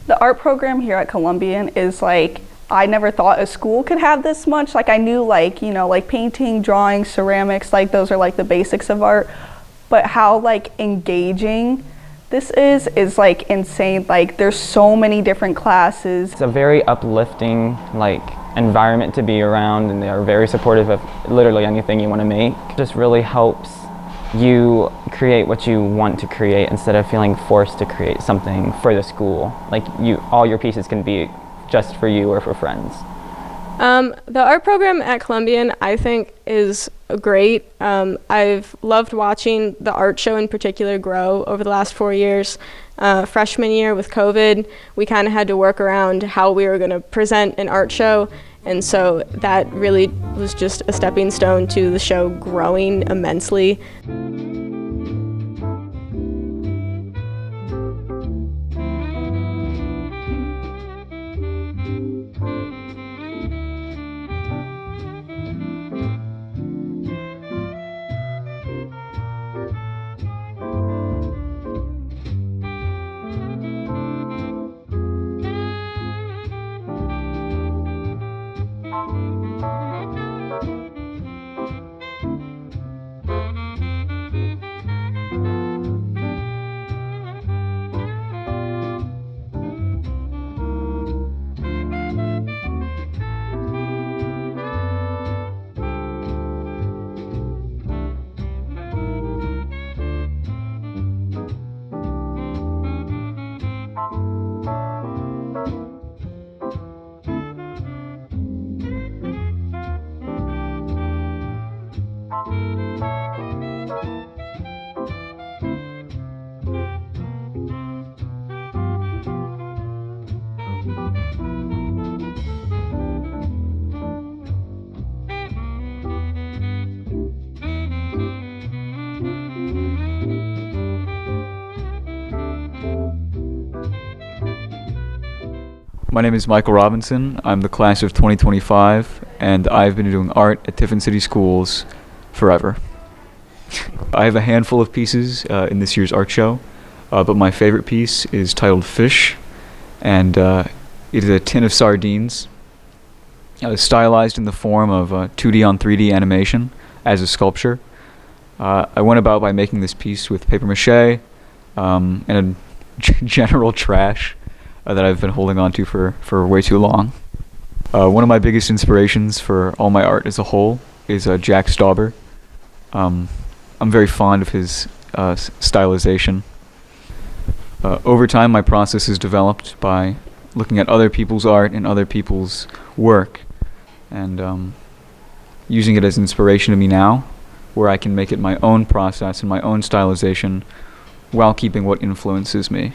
The art program here at Columbian is like, I never thought a school could have this much. Like I knew like, you know, like painting, drawing, ceramics, like those are like the basics of art. But how like engaging this is like insane. Like there's so many different classes. It's a very uplifting like environment to be around, and they are very supportive of literally anything you want to make. It just really helps you create what you want to create instead of feeling forced to create something for the school. Like all your pieces can be just for you or for friends. The art program at Columbian, I think, is great. I've loved watching the art show in particular grow over the last 4 years. Freshman year with COVID, we kind of had to work around how we were going to present an art show, and so that really was just a stepping stone to the show growing immensely. My name is Michael Robinson. I'm the class of 2025, and I've been doing art at Tiffin City Schools forever. I have a handful of pieces in this year's art show, but my favorite piece is titled Fish, and it is a tin of sardines, stylized in the form of 2D on 3D animation as a sculpture. I went about by making this piece with paper mache and a general trash that I've been holding on to for way too long. One of my biggest inspirations for all my art as a whole is Jack Stauber. I'm very fond of his stylization. Over time, my process is developed by looking at other people's art and other people's work, and using it as inspiration to me now, where I can make it my own process and my own stylization while keeping what influences me.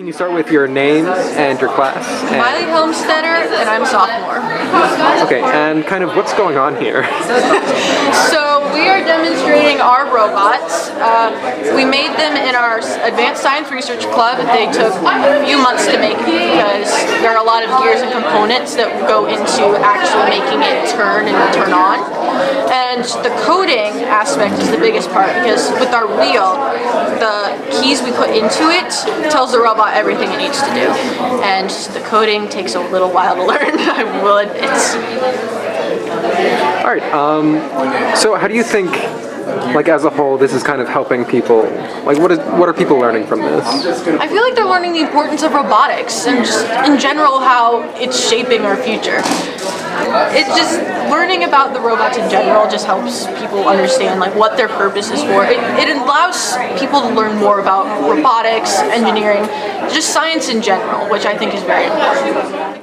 Can you start with your name and your class? Miley Homesteader, and I'm a sophomore. Okay, and kind of what's going on here? So we are demonstrating our robots. We made them in our Advanced Science Research Club. They took a few months to make because there are a lot of gears and components that go into actually making it turn and turn on. And the coding aspect is the biggest part because with our wheel, the keys we put into it tells the robot everything it needs to do. And the coding takes a little while to learn, I will admit. All right, so how do you think, like as a whole, this is kind of helping people? Like what are people learning from this? I feel like they're learning the importance of robotics and just in general how it's shaping our future. It's just learning about the robots in general just helps people understand like what their purpose is for. It allows people to learn more about robotics, engineering, just science in general, which I think is very important.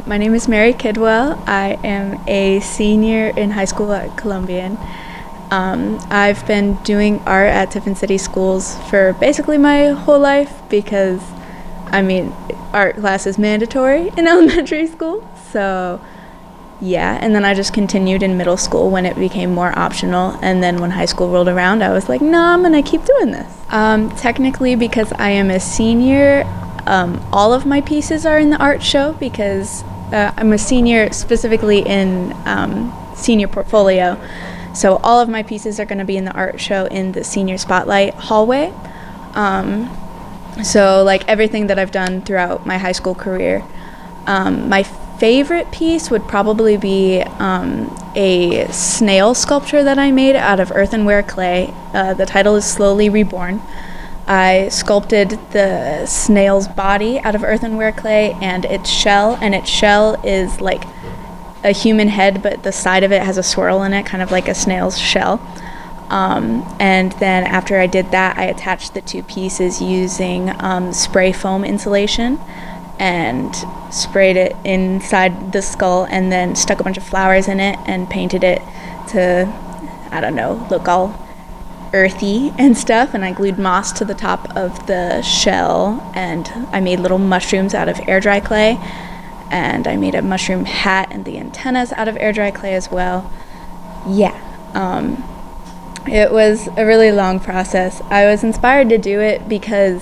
My name is Mary Kidwell. I am a senior in high school at Columbian. I've been doing art at Tiffin City Schools for basically my whole life because, I mean, art class is mandatory in elementary school. So, yeah, and then I just continued in middle school when it became more optional. And then when high school rolled around, I was like, no, I'm going to keep doing this. Technically, because I am a senior, all of my pieces are in the art show because I'm a senior specifically in senior portfolio. So all of my pieces are going to be in the art show in the senior spotlight hallway. So like everything that I've done throughout my high school career. My favorite piece would probably be a snail sculpture that I made out of earthenware clay. The title is Slowly Reborn. I sculpted the snail's body out of earthenware clay and its shell is like a human head, but the side of it has a swirl in it, kind of like a snail's shell. And then after I did that, I attached the two pieces using spray foam insulation and sprayed it inside the skull and then stuck a bunch of flowers in it and painted it to, I don't know, look all earthy and stuff, and I glued moss to the top of the shell, and I made little mushrooms out of air dry clay, and I made a mushroom hat and the antennas out of air dry clay as well. Yeah, it was a really long process. I was inspired to do it because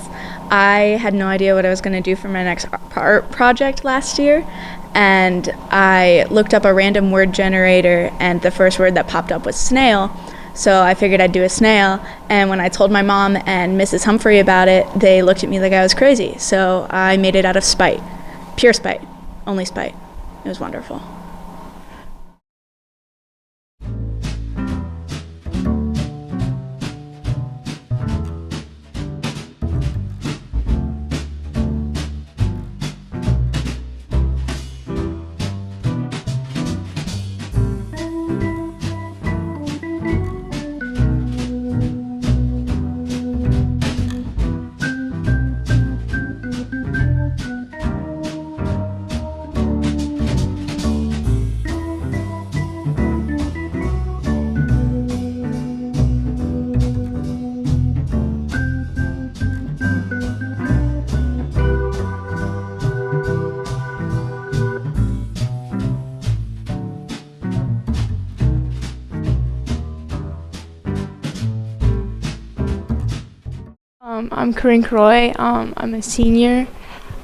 I had no idea what I was going to do for my next art project last year, and I looked up a random word generator, and the first word that popped up was snail. So I figured I'd do a snail, and when I told my mom and Mrs. Humphrey about it, they looked at me like I was crazy. So I made it out of spite. Pure spite. Only spite. It was wonderful. I'm Corinne Croy. I'm a senior.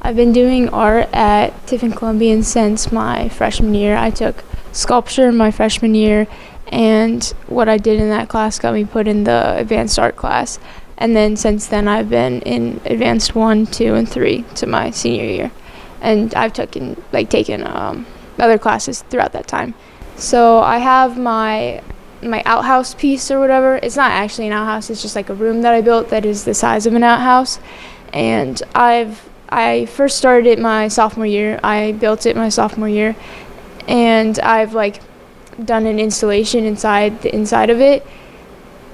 I've been doing art at Tiffin Columbian since my freshman year. I took sculpture in my freshman year, and what I did in that class got me put in the advanced art class. And then since then, I've been in advanced 1, 2, and 3 to my senior year. And I've taken other classes throughout that time. So I have my outhouse piece or whatever. It's not actually an outhouse, it's just like a room that I built that is the size of an outhouse. And I first started it my sophomore year. I built it my sophomore year, and I've done an installation inside of it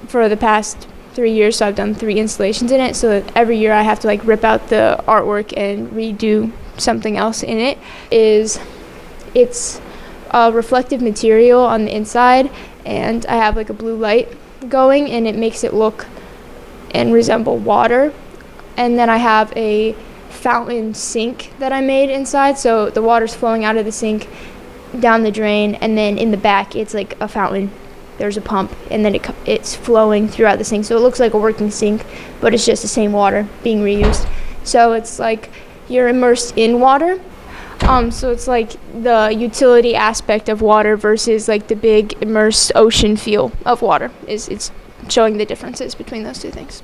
for the past 3 years. So I've done 3 installations in it. So that every year I have to rip out the artwork and redo something else in it. It's a reflective material on the inside, and I have a blue light going, and it makes it look and resemble water. And then I have a fountain sink that I made inside, so the water's flowing out of the sink down the drain, and then in the back it's like a fountain. There's a pump, and then it's flowing throughout the sink, so it looks like a working sink, but it's just the same water being reused. So it's like you're immersed in water. So it's like the utility aspect of water versus the big immersed ocean feel of water. It's showing the differences between those two things.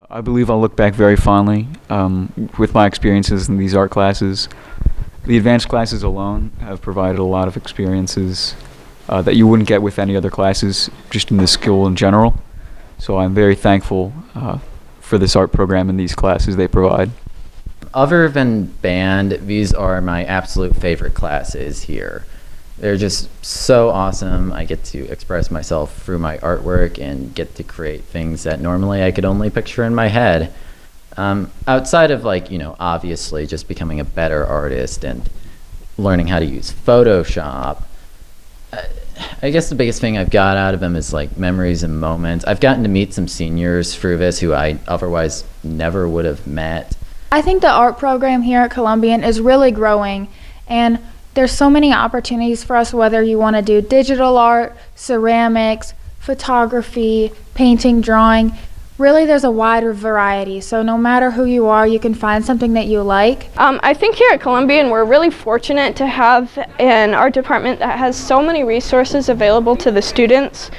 I believe I'll look back very fondly with my experiences in these art classes. The advanced classes alone have provided a lot of experiences that you wouldn't get with any other classes just in the school in general. So I'm very thankful for this art program and these classes they provide. Other than band, these are my absolute favorite classes here. They're just so awesome. I get to express myself through my artwork and get to create things that normally I could only picture in my head. Outside of obviously just becoming a better artist and learning how to use Photoshop, I guess the biggest thing I've got out of them is memories and moments. I've gotten to meet some seniors through this who I otherwise never would have met. I think the art program here at Columbian is really growing, and there's so many opportunities for us, whether you want to do digital art, ceramics, photography, painting, drawing. Really, there's a wider variety, so no matter who you are, you can find something that you like. I think here at Columbian we're really fortunate to have an art department that has so many resources available to the students,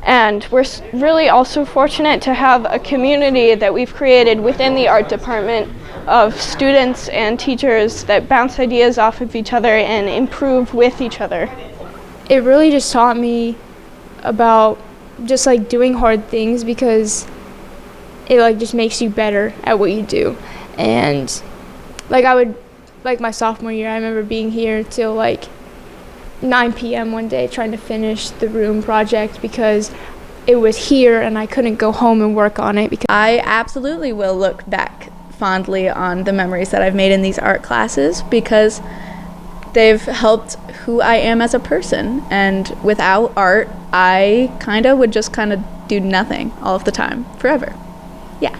and we're really also fortunate to have a community that we've created within the art department of students and teachers that bounce ideas off of each other and improve with each other. It really just taught me about just doing hard things, because it just makes you better at what you do. And I would my sophomore year, I remember being here till 9 p.m. one day trying to finish the room project because it was here and I couldn't go home and work on it. Because I absolutely will look back fondly on the memories that I've made in these art classes, because they've helped who I am as a person. And without art, I would just do nothing all of the time, forever. Yeah.